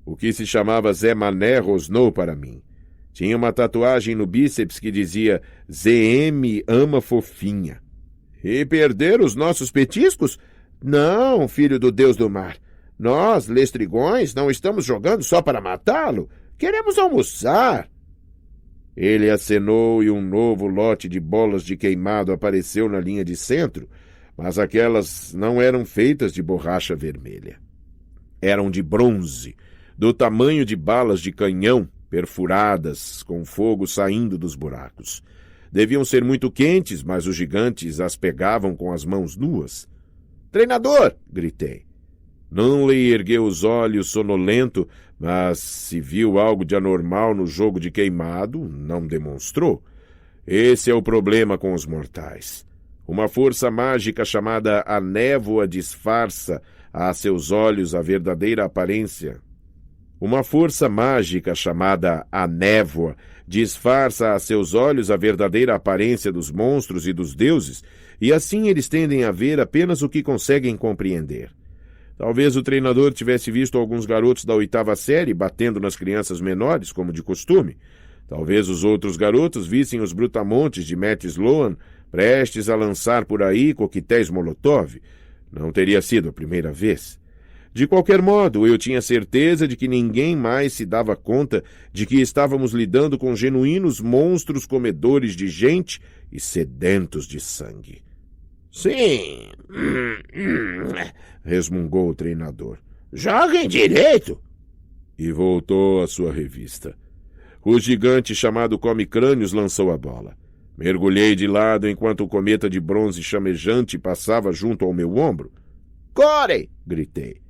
O que se chamava Zé Mané rosnou para mim. Tinha uma tatuagem no bíceps que dizia ZM ama fofinha. E perder os nossos petiscos? Não, filho do Deus do mar. Nós, lestrigões, não estamos jogando só para matá-lo. Queremos almoçar. Ele acenou e um novo lote de bolas de queimado apareceu na linha de centro, mas aquelas não eram feitas de borracha vermelha. Eram de bronze, do tamanho de balas de canhão, perfuradas, com fogo saindo dos buracos. Deviam ser muito quentes, mas os gigantes as pegavam com as mãos nuas. "Treinador!" gritei. Nunley ergueu os olhos sonolento, mas se viu algo de anormal no jogo de queimado, não demonstrou. Esse é o problema com os mortais. Uma força mágica chamada a névoa disfarça a seus olhos a verdadeira aparência. Uma força mágica chamada a névoa disfarça a seus olhos a verdadeira aparência dos monstros e dos deuses, e assim eles tendem a ver apenas o que conseguem compreender. Talvez o treinador tivesse visto alguns garotos da 8ª série batendo nas crianças menores, como de costume. Talvez os outros garotos vissem os brutamontes de Matt Sloan prestes a lançar por aí coquetéis Molotov. Não teria sido a primeira vez. De qualquer modo, eu tinha certeza de que ninguém mais se dava conta de que estávamos lidando com genuínos monstros comedores de gente e sedentos de sangue. "Sim", resmungou o treinador. "Joguem direito." E voltou à sua revista. O gigante chamado Come-Crânios lançou a bola. Mergulhei de lado enquanto o cometa de bronze chamejante passava junto ao meu ombro. "Corey!" gritei.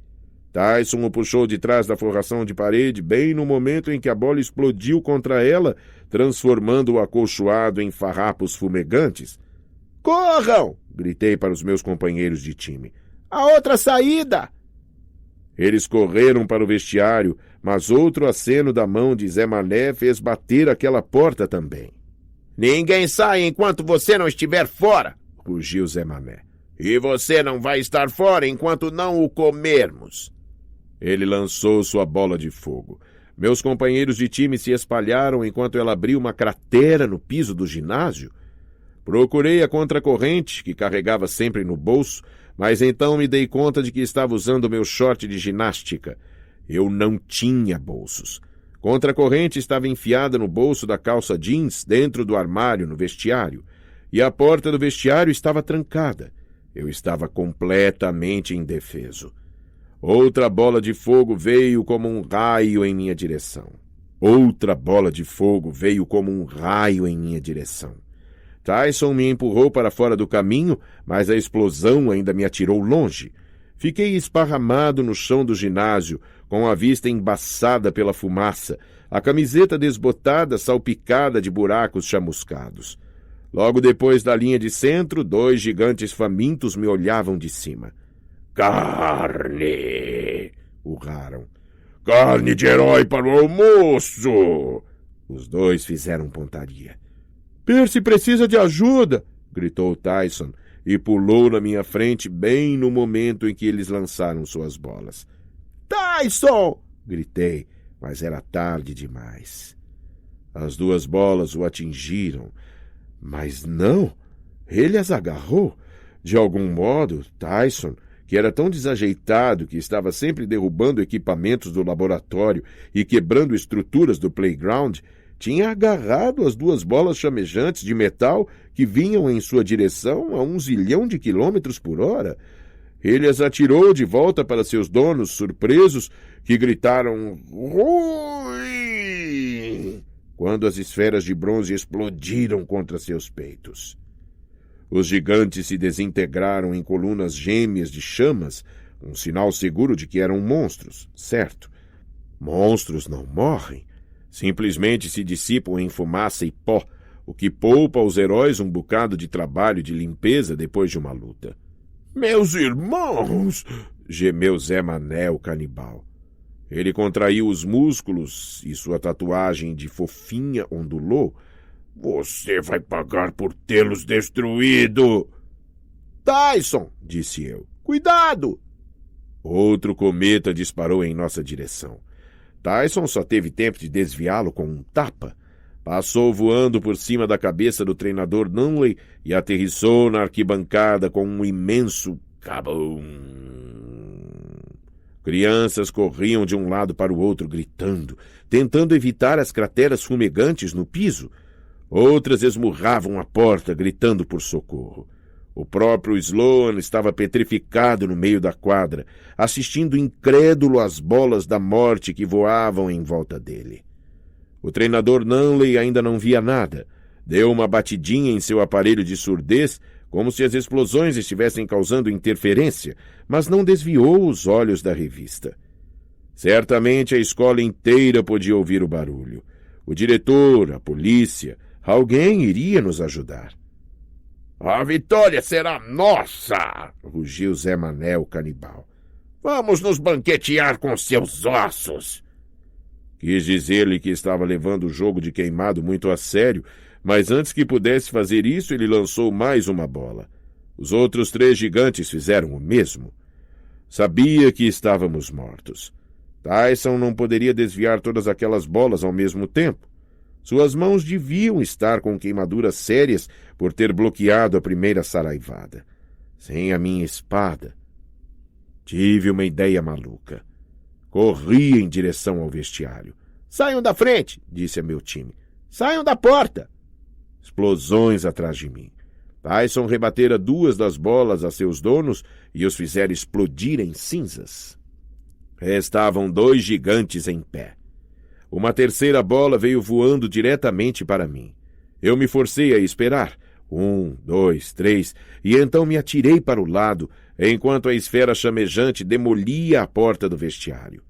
Tyson o puxou de trás da forração de parede bem no momento em que a bola explodiu contra ela, transformando-o acolchoado em farrapos fumegantes. "Corram!" gritei para os meus companheiros de time. "A outra saída!" Eles correram para o vestiário, mas outro aceno da mão de Zé Mané fez bater aquela porta também. "Ninguém sai enquanto você não estiver fora!" rugiu Zé Mané. "E você não vai estar fora enquanto não o comermos!" Ele lançou sua bola de fogo. Meus companheiros de time se espalharam enquanto ela abriu uma cratera no piso do ginásio. Procurei a contracorrente, que carregava sempre no bolso, mas então me dei conta de que estava usando meu short de ginástica. Eu não tinha bolsos. Contracorrente estava enfiada no bolso da calça jeans, dentro do armário, no vestiário, e a porta do vestiário estava trancada. Eu estava completamente indefeso. Outra bola de fogo veio como um raio em minha direção. Outra bola de fogo veio como um raio em minha direção. Tyson me empurrou para fora do caminho, mas a explosão ainda me atirou longe. Fiquei esparramado no chão do ginásio, com a vista embaçada pela fumaça, a camiseta desbotada salpicada de buracos chamuscados. Logo depois da linha de centro, 2 gigantes famintos me olhavam de cima. "Carne!" urraram. "Carne de herói para o almoço!" Os 2 fizeram pontaria. "Percy precisa de ajuda!" gritou Tyson e pulou na minha frente bem no momento em que eles lançaram suas bolas. "Tyson!" gritei, mas era tarde demais. As 2 bolas o atingiram, mas não, ele as agarrou. De algum modo, Tyson, que era tão desajeitado que estava sempre derrubando equipamentos do laboratório e quebrando estruturas do playground, tinha agarrado as 2 bolas chamejantes de metal que vinham em sua direção a 1 zilhão de quilômetros por hora. Ele as atirou de volta para seus donos, surpresos, que gritaram "Ui!" quando as esferas de bronze explodiram contra seus peitos. Os gigantes se desintegraram em colunas gêmeas de chamas, um sinal seguro de que eram monstros, certo. Monstros não morrem. Simplesmente se dissipam em fumaça e pó, o que poupa aos heróis um bocado de trabalho de limpeza depois de uma luta. "Meus irmãos!" gemeu Zé Mané, o canibal. Ele contraiu os músculos e sua tatuagem de fofinha ondulou. "Você vai pagar por tê-los destruído!" "Tyson!" disse eu. "Cuidado!" Outro cometa disparou em nossa direção. Tyson só teve tempo de desviá-lo com um tapa. Passou voando por cima da cabeça do treinador Nunley e aterrissou na arquibancada com um imenso cabum. Crianças corriam de um lado para o outro gritando, tentando evitar as crateras fumegantes no piso. Outras esmurravam a porta, gritando por socorro. O próprio Sloan estava petrificado no meio da quadra, assistindo incrédulo às bolas da morte que voavam em volta dele. O treinador Nunley ainda não via nada. Deu uma batidinha em seu aparelho de surdez, como se as explosões estivessem causando interferência, mas não desviou os olhos da revista. Certamente a escola inteira podia ouvir o barulho. O diretor, a polícia, alguém iria nos ajudar. A vitória será nossa! Rugiu Zé Mané, o canibal. Vamos nos banquetear com seus ossos! Quis dizer-lhe que estava levando o jogo de queimado muito a sério, mas antes que pudesse fazer isso, ele lançou mais uma bola. Os outros 3 gigantes fizeram o mesmo. Sabia que estávamos mortos. Tyson não poderia desviar todas aquelas bolas ao mesmo tempo. Suas mãos deviam estar com queimaduras sérias por ter bloqueado a primeira saraivada. Sem a minha espada. Tive uma ideia maluca. Corri em direção ao vestiário. Saiam da frente, disse a meu time. Saiam da porta. Explosões atrás de mim. Tyson rebatera 2 das bolas a seus donos e os fizera explodir em cinzas. Restavam 2 gigantes em pé. Uma terceira bola veio voando diretamente para mim. Eu me forcei a esperar. 1, 2, 3, e então me atirei para o lado, enquanto a esfera chamejante demolia a porta do vestiário.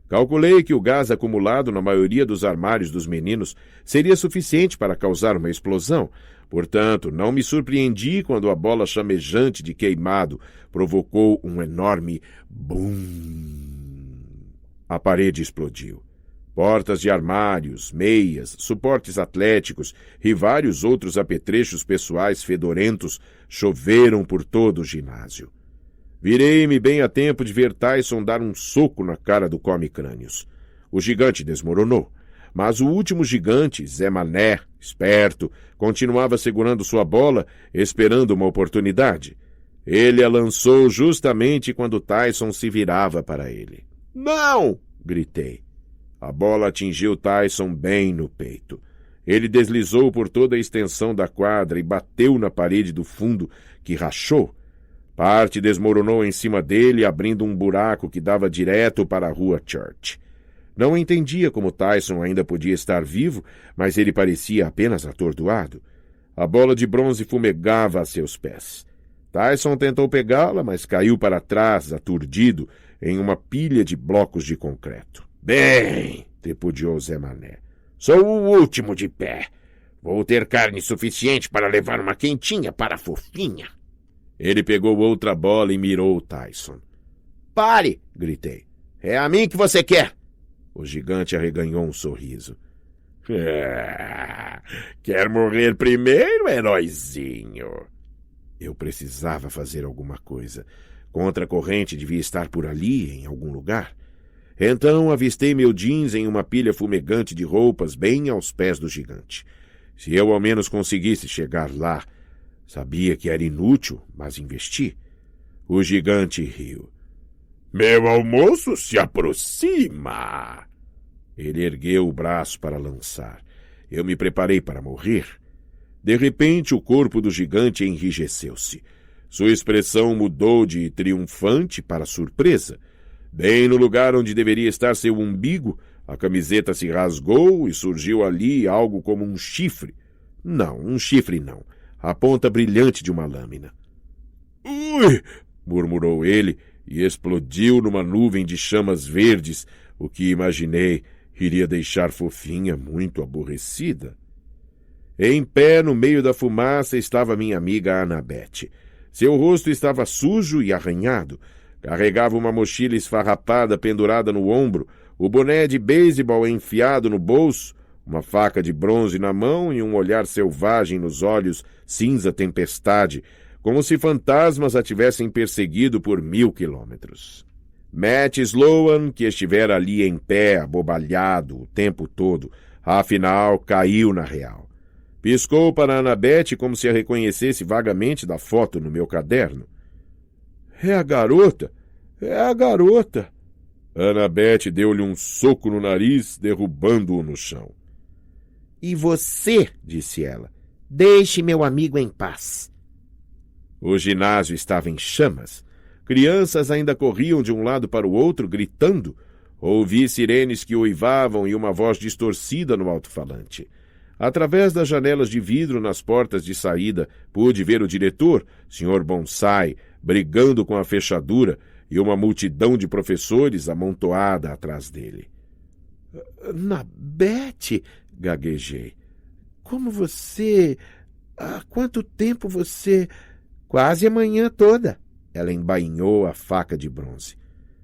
Calculei que o gás acumulado na maioria dos armários dos meninos seria suficiente para causar uma explosão, portanto, não me surpreendi quando a bola chamejante de queimado provocou um enorme bum. A parede explodiu. Portas de armários, meias, suportes atléticos e vários outros apetrechos pessoais fedorentos choveram por todo o ginásio. Virei-me bem a tempo de ver Tyson dar um soco na cara do come-crânios. O gigante desmoronou, mas o último gigante, Zé Mané, esperto, continuava segurando sua bola, esperando uma oportunidade. Ele a lançou justamente quando Tyson se virava para ele. Não! Gritei. A bola atingiu Tyson bem no peito. Ele deslizou por toda a extensão da quadra e bateu na parede do fundo, que rachou. Parte desmoronou em cima dele, abrindo um buraco que dava direto para a rua Church. Não entendia como Tyson ainda podia estar vivo, mas ele parecia apenas atordoado. A bola de bronze fumegava a seus pés. Tyson tentou pegá-la, mas caiu para trás, aturdido, em uma pilha de blocos de concreto. Bem, tripudiou Zé Mané, sou o último de pé. Vou ter carne suficiente para levar uma quentinha para a fofinha. Ele pegou outra bola e mirou Tyson. Pare, gritei. É a mim que você quer. O gigante arreganhou um sorriso. Quer morrer primeiro, heróizinho? Eu precisava fazer alguma coisa. Contra-corrente devia estar por ali, em algum lugar. Então avistei meu jeans em uma pilha fumegante de roupas bem aos pés do gigante. Se eu ao menos conseguisse chegar lá, sabia que era inútil, mas investi. O gigante riu. Meu almoço se aproxima. Ele ergueu o braço para lançar. Eu me preparei para morrer. De repente, o corpo do gigante enrijeceu-se. Sua expressão mudou de triunfante para surpresa. Bem no lugar onde deveria estar seu umbigo, a camiseta se rasgou e surgiu ali algo como um chifre. Não, um chifre não. A ponta brilhante de uma lâmina. Ui! Murmurou ele e explodiu numa nuvem de chamas verdes, o que imaginei iria deixar Fofinha muito aborrecida. Em pé no meio da fumaça estava minha amiga Annabeth. Seu rosto estava sujo e arranhado. Carregava uma mochila esfarrapada pendurada no ombro, o boné de beisebol enfiado no bolso, uma faca de bronze na mão e um olhar selvagem nos olhos cinza tempestade, como se fantasmas a tivessem perseguido por 1000 quilômetros. Matt Sloan, que estivera ali em pé, abobalhado o tempo todo, afinal caiu na real. Piscou para Annabeth como se a reconhecesse vagamente da foto no meu caderno. É a garota! É a garota! Annabeth deu-lhe um soco no nariz, derrubando-o no chão. E você, disse ela, deixe meu amigo em paz. O ginásio estava em chamas. Crianças ainda corriam de um lado para o outro, gritando. Ouvi sirenes que uivavam e uma voz distorcida no alto-falante. Através das janelas de vidro nas portas de saída, pude ver o diretor, Sr. Bonsai, brigando com a fechadura e uma multidão de professores amontoada atrás dele. Annabeth, gaguejei. Como você... Há quanto tempo você... Quase a manhã toda. Ela embainhou a faca de bronze.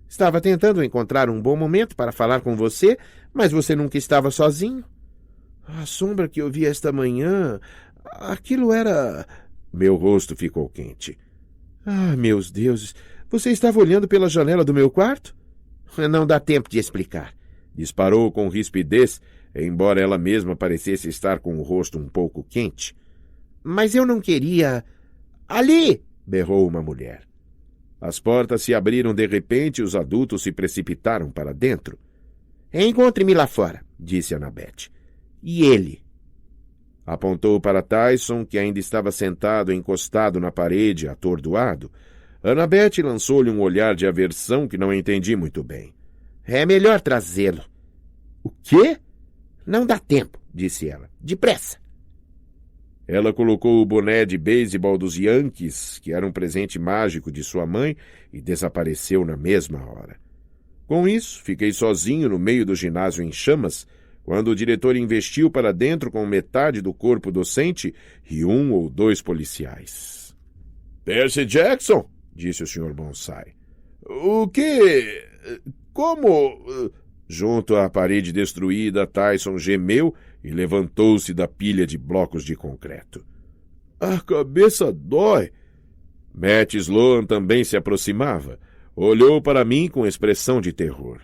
Estava tentando encontrar um bom momento para falar com você, mas você nunca estava sozinho. A sombra que eu vi esta manhã... Aquilo era... Meu rosto ficou quente. Ah, meus deuses... Você estava olhando pela janela do meu quarto? Não dá tempo de explicar. Disparou com rispidez, embora ela mesma parecesse estar com o rosto um pouco quente. Mas eu não queria... Ali! Berrou uma mulher. As portas se abriram de repente e os adultos se precipitaram para dentro. Encontre-me lá fora, disse Annabeth. E ele? Apontou para Tyson, que ainda estava sentado encostado na parede, atordoado. Annabeth lançou-lhe um olhar de aversão que não entendi muito bem. É melhor trazê-lo. O quê? Não dá tempo, disse ela. Depressa. Ela colocou o boné de beisebol dos Yankees, que era um presente mágico de sua mãe, e desapareceu na mesma hora. Com isso, fiquei sozinho no meio do ginásio em chamas, quando o diretor investiu para dentro com metade do corpo docente e 1 ou 2 policiais. Percy Jackson, disse o Sr. Bonsai. O que... Como... Junto à parede destruída, Tyson gemeu e levantou-se da pilha de blocos de concreto. A cabeça dói. Matt Sloan também se aproximava. Olhou para mim com expressão de terror.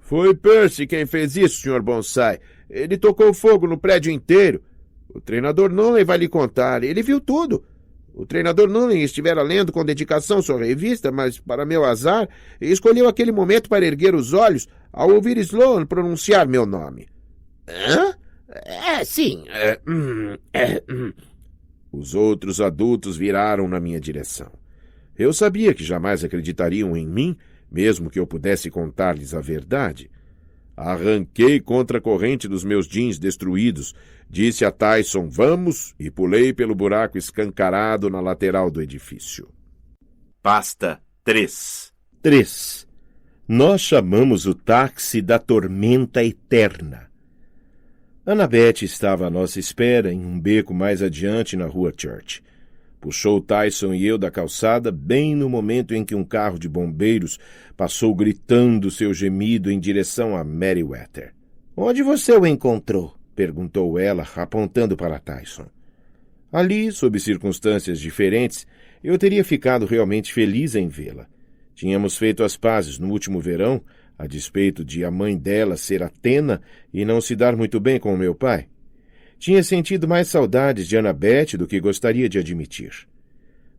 Foi Percy quem fez isso, Sr. Bonsai. Ele tocou fogo no prédio inteiro. O treinador Nolan vai lhe contar. Ele viu tudo. O treinador Nolan estivera lendo com dedicação sua revista, mas, para meu azar, escolheu aquele momento para erguer os olhos ao ouvir Sloan pronunciar meu nome. Hã? Sim. Os outros adultos viraram na minha direção. Eu sabia que jamais acreditariam em mim, mesmo que eu pudesse contar-lhes a verdade. Arranquei contra a corrente dos meus jeans destruídos, disse a Tyson, vamos, e pulei pelo buraco escancarado na lateral do edifício. Pasta 3. Nós chamamos o táxi da tormenta eterna. Annabeth estava à nossa espera em um beco mais adiante na rua Church. Puxou Tyson e eu da calçada bem no momento em que um carro de bombeiros passou gritando seu gemido em direção a Merriweather. Onde você o encontrou? Perguntou ela, apontando para Tyson. Ali, sob circunstâncias diferentes, eu teria ficado realmente feliz em vê-la. Tínhamos feito as pazes no último verão, a despeito de a mãe dela ser Atena e não se dar muito bem com o meu pai. Tinha sentido mais saudades de Annabeth do que gostaria de admitir.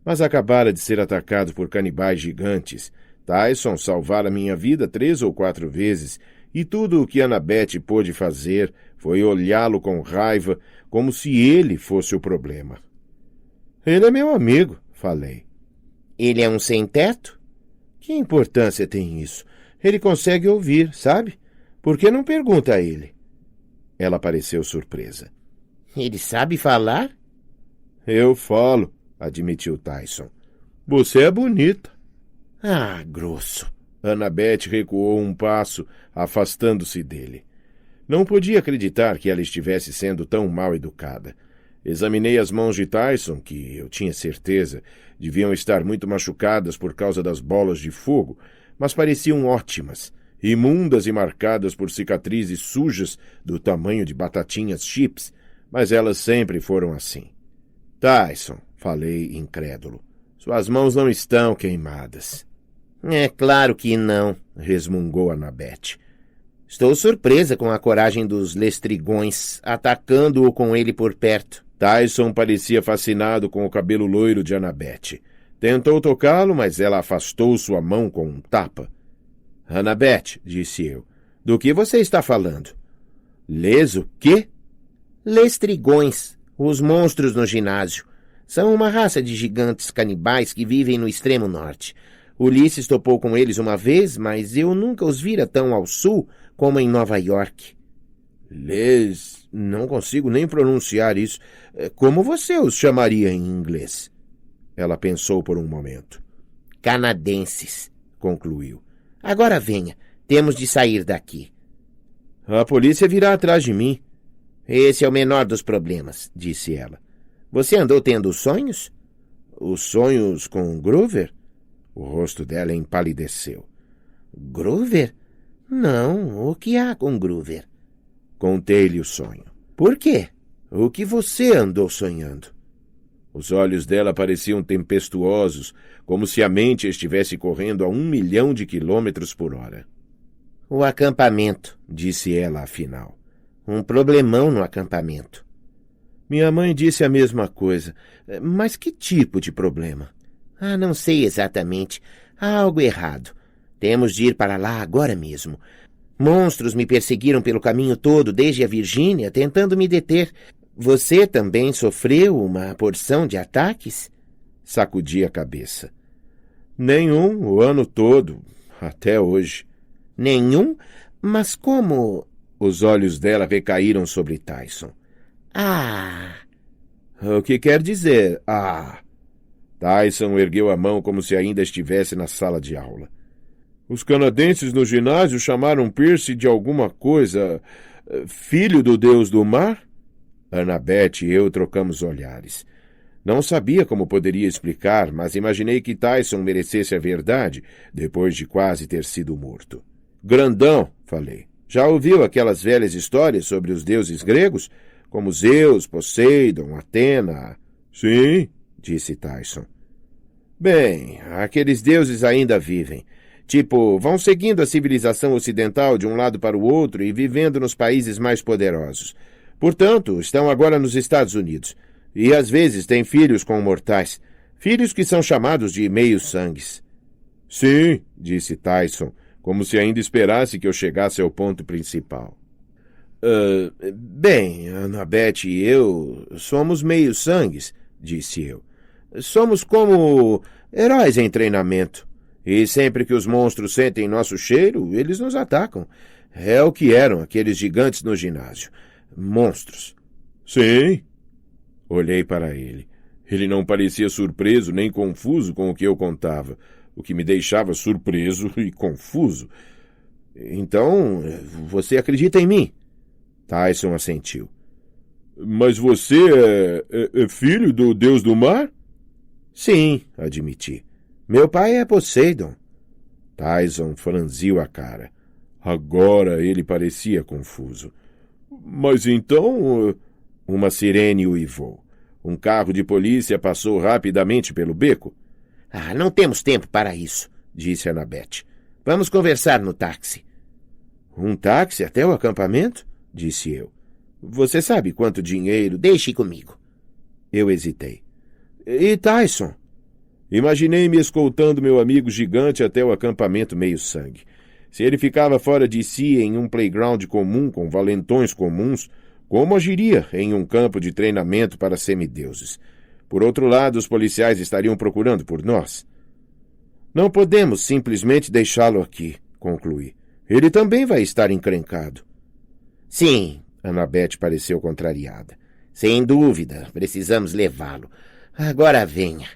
Mas acabara de ser atacado por canibais gigantes. Tyson salvara minha vida 3 ou 4 vezes, e tudo o que Annabeth pôde fazer foi olhá-lo com raiva, como se ele fosse o problema. Ele é meu amigo, falei. Ele é um sem-teto? Que importância tem isso? Ele consegue ouvir, sabe? Por que não pergunta a ele? Ela pareceu surpresa. Ele sabe falar? Eu falo, admitiu Tyson. Você é bonita. Ah, grosso. Annabeth recuou um passo, afastando-se dele. Não podia acreditar que ela estivesse sendo tão mal educada. Examinei as mãos de Tyson, que, eu tinha certeza, deviam estar muito machucadas por causa das bolas de fogo, mas pareciam ótimas, imundas e marcadas por cicatrizes sujas do tamanho de batatinhas chips, mas elas sempre foram assim. Tyson, falei incrédulo, suas mãos não estão queimadas. É claro que não, resmungou Annabeth. Estou surpresa com a coragem dos lestrigões, atacando-o com ele por perto. Tyson parecia fascinado com o cabelo loiro de Annabeth. Tentou tocá-lo, mas ela afastou sua mão com um tapa. Annabeth, disse eu, do que você está falando? O quê? Lestrigões, os monstros no ginásio. São uma raça de gigantes canibais que vivem no extremo norte. Ulisses topou com eles uma vez, mas eu nunca os vira tão ao sul como em Nova York. Não consigo nem pronunciar isso. Como você os chamaria em inglês? Ela pensou por um momento. Canadenses, concluiu. Agora venha, temos de sair daqui. A polícia virá atrás de mim. Esse é o menor dos problemas, disse ela. Você andou tendo sonhos? Os sonhos com Groover? O rosto dela empalideceu. Groover? Não, o que há com Groover? Contei-lhe o sonho. Por quê? O que você andou sonhando? Os olhos dela pareciam tempestuosos, como se a mente estivesse correndo a 1 milhão de quilômetros por hora. O acampamento, disse ela afinal. Um problemão no acampamento. Minha mãe disse a mesma coisa. Mas que tipo de problema? Não sei exatamente. Há algo errado. Temos de ir para lá agora mesmo. Monstros me perseguiram pelo caminho todo, desde a Virgínia, tentando me deter. Você também sofreu uma porção de ataques? Sacudi a cabeça. Nenhum, o ano todo, até hoje. Nenhum? Mas como... Os olhos dela recaíram sobre Tyson. O que quer dizer, Tyson ergueu a mão como se ainda estivesse na sala de aula. Os canadenses no ginásio chamaram Pierce de alguma coisa. Filho do deus do mar? Annabeth e eu trocamos olhares. Não sabia como poderia explicar, mas imaginei que Tyson merecesse a verdade depois de quase ter sido morto. Grandão, falei. Já ouviu aquelas velhas histórias sobre os deuses gregos? Como Zeus, Poseidon, Atena? Sim, disse Tyson. Bem, aqueles deuses ainda vivem. Tipo, vão seguindo a civilização ocidental de um lado para o outro e vivendo nos países mais poderosos. Portanto, estão agora nos Estados Unidos. E às vezes têm filhos com mortais. Filhos que são chamados de meios-sangues. Sim, disse Tyson, como se ainda esperasse que eu chegasse ao ponto principal. Bem, Annabeth e eu somos meios-sangues, disse eu. Somos como heróis em treinamento. E sempre que os monstros sentem nosso cheiro, eles nos atacam. É o que eram aqueles gigantes no ginásio. Monstros. Sim. Olhei para ele. Ele não parecia surpreso nem confuso com o que eu contava, o que me deixava surpreso e confuso. Então, você acredita em mim? Tyson assentiu. Mas você é filho do deus do mar? Sim, admiti. Meu pai é Poseidon. Tyson franziu a cara. Agora ele parecia confuso. Mas então... Uma sirene uivou. Um carro de polícia passou rapidamente pelo beco. Não temos tempo para isso, disse Annabeth. Vamos conversar no táxi. Um táxi até o acampamento? Disse eu. Você sabe quanto dinheiro... Deixe comigo. Eu hesitei. E Tyson? Imaginei-me escoltando meu amigo gigante até o acampamento meio-sangue. Se ele ficava fora de si em um playground comum com valentões comuns, como agiria em um campo de treinamento para semideuses? Por outro lado, os policiais estariam procurando por nós. Não podemos simplesmente deixá-lo aqui, concluí. Ele também vai estar encrencado. Sim, Annabeth pareceu contrariada. Sem dúvida, precisamos levá-lo. Agora venha.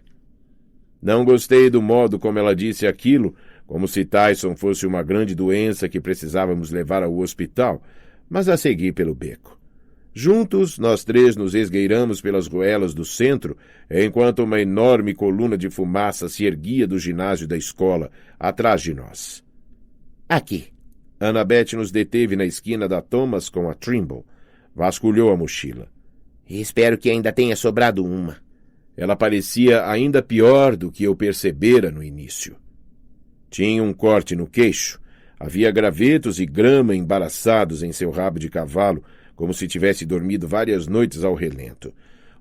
Não gostei do modo como ela disse aquilo, como se Tyson fosse uma grande doença que precisávamos levar ao hospital, mas a segui pelo beco. Juntos, nós três nos esgueiramos pelas goelas do centro, enquanto uma enorme coluna de fumaça se erguia do ginásio da escola, atrás de nós. Aqui. Annabeth nos deteve na esquina da Thomas com a Trimble. Vasculhou a mochila. Espero que ainda tenha sobrado uma. Ela parecia ainda pior do que eu percebera no início. Tinha um corte no queixo. Havia gravetos e grama embaraçados em seu rabo de cavalo, como se tivesse dormido várias noites ao relento.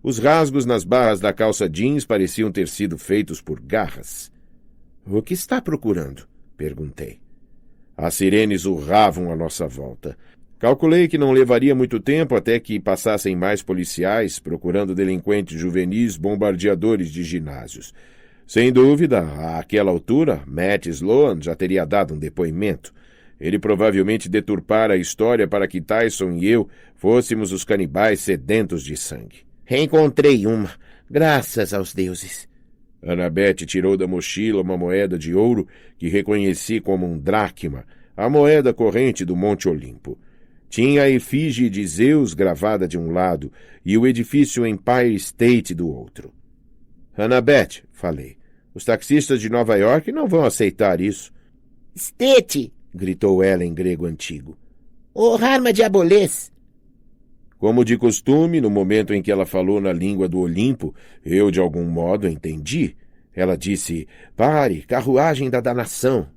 Os rasgos nas barras da calça jeans pareciam ter sido feitos por garras. — O que está procurando? Perguntei. As sirenes urravam à nossa volta. Calculei que não levaria muito tempo até que passassem mais policiais procurando delinquentes juvenis bombardeadores de ginásios. Sem dúvida, àquela altura, Matt Sloan já teria dado um depoimento. Ele provavelmente deturpara a história para que Tyson e eu fôssemos os canibais sedentos de sangue. Encontrei uma, graças aos deuses. Annabeth tirou da mochila uma moeda de ouro que reconheci como um dracma, a moeda corrente do Monte Olimpo. Tinha a efígie de Zeus gravada de um lado e o edifício Empire State do outro. Annabeth, falei, os taxistas de Nova York não vão aceitar isso. State, gritou ela em grego antigo. O arma diabolês. Como de costume, no momento em que ela falou na língua do Olimpo, eu de algum modo entendi. Ela disse, pare, carruagem da danação.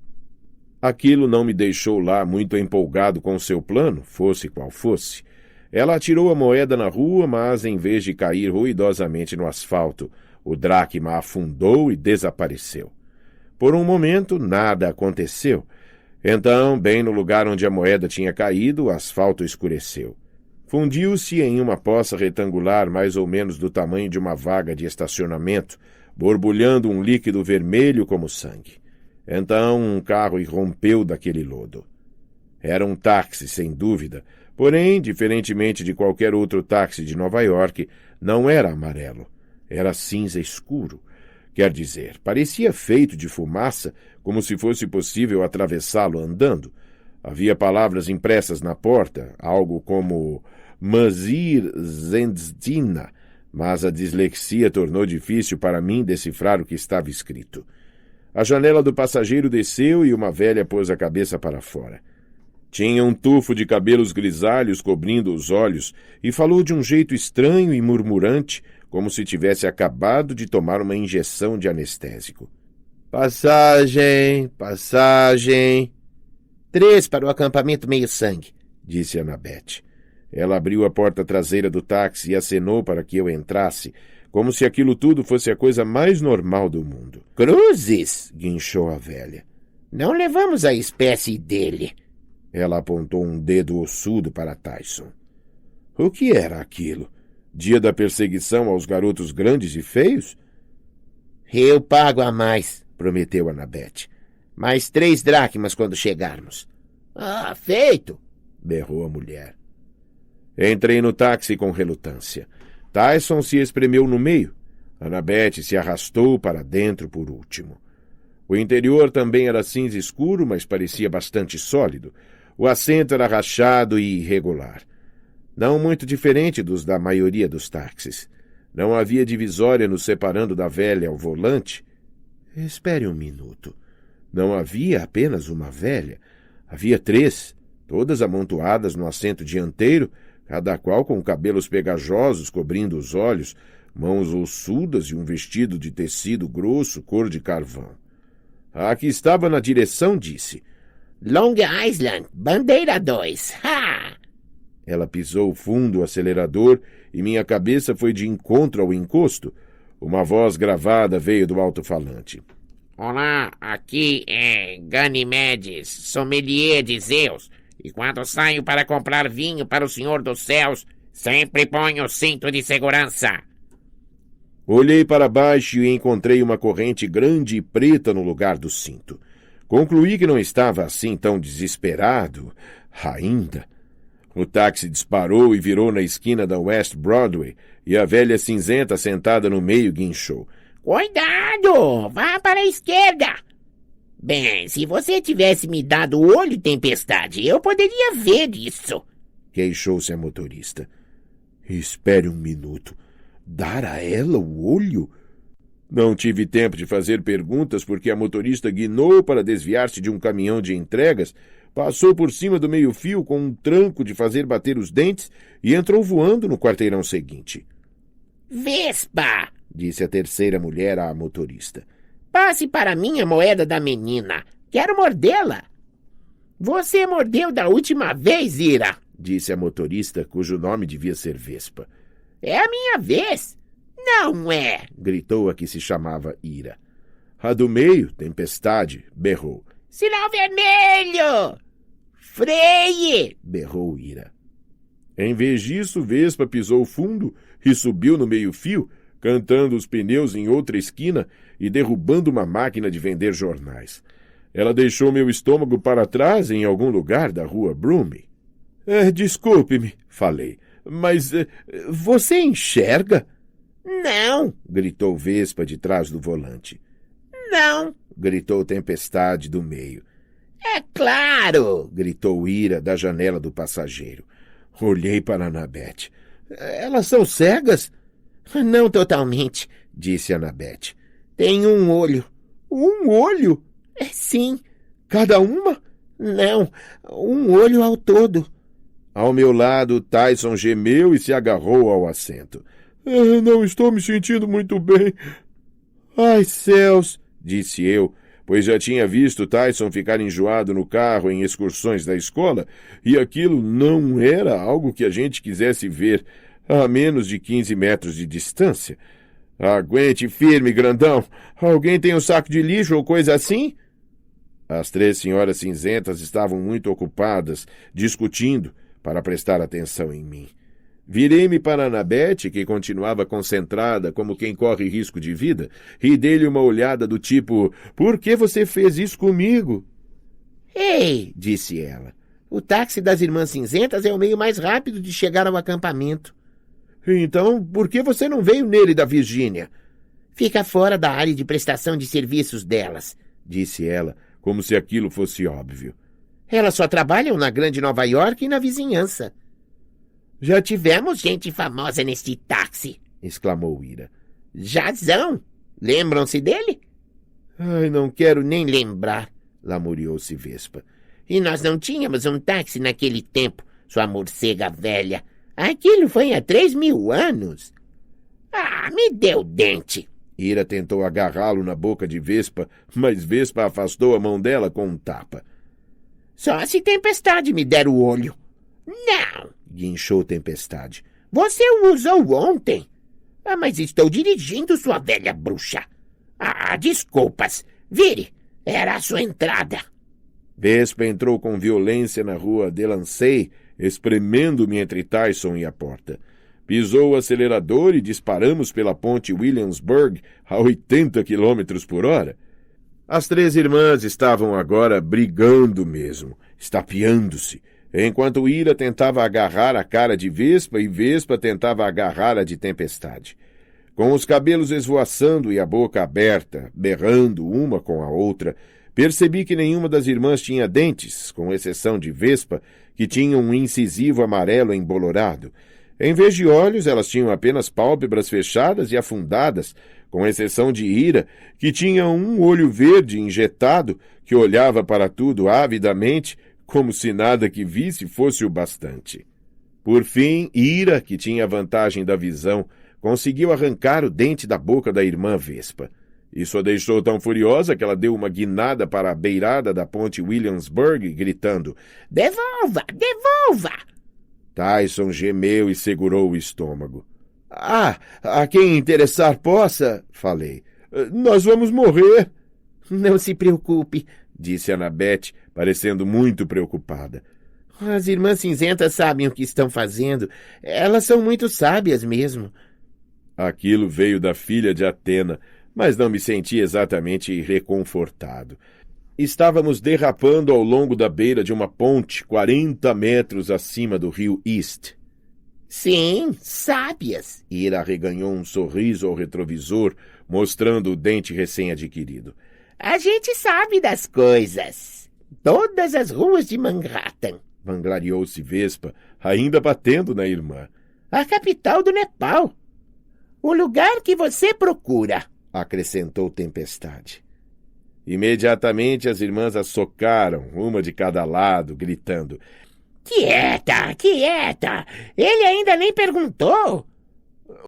Aquilo não me deixou lá muito empolgado com seu plano, fosse qual fosse. Ela atirou a moeda na rua, mas em vez de cair ruidosamente no asfalto, o dracma afundou e desapareceu. Por um momento, nada aconteceu. Então, bem no lugar onde a moeda tinha caído, o asfalto escureceu. Fundiu-se em uma poça retangular mais ou menos do tamanho de uma vaga de estacionamento, borbulhando um líquido vermelho como sangue. Então um carro irrompeu daquele lodo. Era um táxi, sem dúvida, porém, diferentemente de qualquer outro táxi de Nova York, não era amarelo. Era cinza escuro. Quer dizer, parecia feito de fumaça, como se fosse possível atravessá-lo andando. Havia palavras impressas na porta, algo como Mazir Zendstina, mas a dislexia tornou difícil para mim decifrar o que estava escrito. A janela do passageiro desceu e uma velha pôs a cabeça para fora. Tinha um tufo de cabelos grisalhos cobrindo os olhos e falou de um jeito estranho e murmurante, como se tivesse acabado de tomar uma injeção de anestésico. Passagem, passagem. 3 para o acampamento meio-sangue, disse Annabeth. Ela abriu a porta traseira do táxi e acenou para que eu entrasse, como se aquilo tudo fosse a coisa mais normal do mundo. Cruzes, guinchou a velha. Não levamos a espécie dele. Ela apontou um dedo ossudo para Tyson. O que era aquilo? Dia da perseguição aos garotos grandes e feios? Eu pago a mais, prometeu Annabeth. Mais 3 dracmas quando chegarmos. Ah, feito! Berrou a mulher. Entrei no táxi com relutância. Tyson se espremeu no meio. Annabeth se arrastou para dentro por último. O interior também era cinza escuro, mas parecia bastante sólido. O assento era rachado e irregular. Não muito diferente dos da maioria dos táxis. Não havia divisória nos separando da velha ao volante. Espere um minuto. Não havia apenas uma velha. Havia 3, todas amontoadas no assento dianteiro, cada qual com cabelos pegajosos cobrindo os olhos, mãos ossudas e um vestido de tecido grosso cor de carvão. A que estava na direção disse: Long Island, bandeira 2. Ha! Ela pisou fundo o acelerador e minha cabeça foi de encontro ao encosto. Uma voz gravada veio do alto-falante. Olá, aqui é Ganimedes, sommelier de Zeus. E quando saio para comprar vinho para o Senhor dos Céus, sempre ponho o cinto de segurança. Olhei para baixo e encontrei uma corrente grande e preta no lugar do cinto. Concluí que não estava assim tão desesperado ainda. O táxi disparou e virou na esquina da West Broadway, e a velha cinzenta sentada no meio guinchou. Cuidado! Vá para a esquerda! Bem, se você tivesse me dado o olho, Tempestade, eu poderia ver isso. Queixou-se a motorista. Espere um minuto. Dar a ela o olho? Não tive tempo de fazer perguntas porque a motorista guinou para desviar-se de um caminhão de entregas, passou por cima do meio-fio com um tranco de fazer bater os dentes e entrou voando no quarteirão seguinte. Vespa! Disse a terceira mulher à motorista. Passe para mim a moeda da menina. Quero mordê-la. Você mordeu da última vez, Ira, disse a motorista, cujo nome devia ser Vespa. É a minha vez. Não é, gritou a que se chamava Ira. A do meio, Tempestade, berrou. Sinal vermelho! Freie! Berrou Ira. Em vez disso, Vespa pisou fundo e subiu no meio-fio, cantando os pneus em outra esquina e derrubando uma máquina de vender jornais. Ela deixou meu estômago para trás em algum lugar da rua Broome. Desculpe-me, falei, mas você enxerga? Não, gritou Vespa de trás do volante. Não, gritou Tempestade do meio. É claro, gritou Ira da janela do passageiro. Olhei para Annabeth. Elas são cegas? Não totalmente, disse Annabeth. Tem um olho. Um olho? Sim. Cada uma? Não, um olho ao todo. Ao meu lado, Tyson gemeu e se agarrou ao assento. Não estou me sentindo muito bem. Ai, céus, disse eu, pois já tinha visto Tyson ficar enjoado no carro em excursões da escola, e aquilo não era algo que a gente quisesse ver a menos de 15 metros de distância. Aguente firme, grandão. Alguém tem um saco de lixo ou coisa assim? As 3 senhoras cinzentas estavam muito ocupadas, discutindo, para prestar atenção em mim. Virei-me para Annabeth, que continuava concentrada como quem corre risco de vida, e dei-lhe uma olhada do tipo, por que você fez isso comigo? Ei, disse ela, o táxi das Irmãs Cinzentas é o meio mais rápido de chegar ao acampamento. Então, por que você não veio nele da Virgínia? Fica fora da área de prestação de serviços delas, disse ela, como se aquilo fosse óbvio. Elas só trabalham na Grande Nova York e na vizinhança. Já tivemos gente famosa neste táxi, exclamou Ira. Jazão, lembram-se dele? Ai, não quero nem lembrar, lamuriou-se Vespa. E nós não tínhamos um táxi naquele tempo, sua morcega velha. Aquilo foi há 3.000 anos. Ah, me deu dente. Ira tentou agarrá-lo na boca de Vespa, mas Vespa afastou a mão dela com um tapa. Só se Tempestade me der o olho. Não, guinchou Tempestade. Você o usou ontem. Ah, mas estou dirigindo, sua velha bruxa. Ah, desculpas. Vire, era a sua entrada. Vespa entrou com violência na rua Delancey, espremendo-me entre Tyson e a porta. Pisou o acelerador e disparamos pela ponte Williamsburg a 80 km por hora. As 3 irmãs estavam agora brigando mesmo, estapeando-se, enquanto Ira tentava agarrar a cara de Vespa e Vespa tentava agarrar a de Tempestade. Com os cabelos esvoaçando e a boca aberta, berrando uma com a outra, percebi que nenhuma das irmãs tinha dentes, com exceção de Vespa, que tinha um incisivo amarelo embolorado. Em vez de olhos, elas tinham apenas pálpebras fechadas e afundadas, com exceção de Ira, que tinha um olho verde injetado, que olhava para tudo avidamente, como se nada que visse fosse o bastante. Por fim, Ira, que tinha a vantagem da visão, conseguiu arrancar o dente da boca da irmã Vespa. Isso a deixou tão furiosa que ela deu uma guinada para a beirada da ponte Williamsburg, gritando, Devolva! Devolva! Tyson gemeu e segurou o estômago. A quem interessar possa, falei. Nós vamos morrer. Não se preocupe, disse Annabeth, parecendo muito preocupada. As Irmãs Cinzentas sabem o que estão fazendo. Elas são muito sábias mesmo. Aquilo veio da filha de Atena, mas não me senti exatamente reconfortado. Estávamos derrapando ao longo da beira de uma ponte 40 metros acima do rio East. Sim, sábias. Ira arreganhou um sorriso ao retrovisor, mostrando o dente recém-adquirido. A gente sabe das coisas. Todas as ruas de Manhattan. Vangloriou-se Vespa, ainda batendo na irmã. A capital do Nepal. O lugar que você procura, acrescentou Tempestade. Imediatamente as irmãs a socaram, uma de cada lado, gritando. Quieta, quieta! Ele ainda nem perguntou!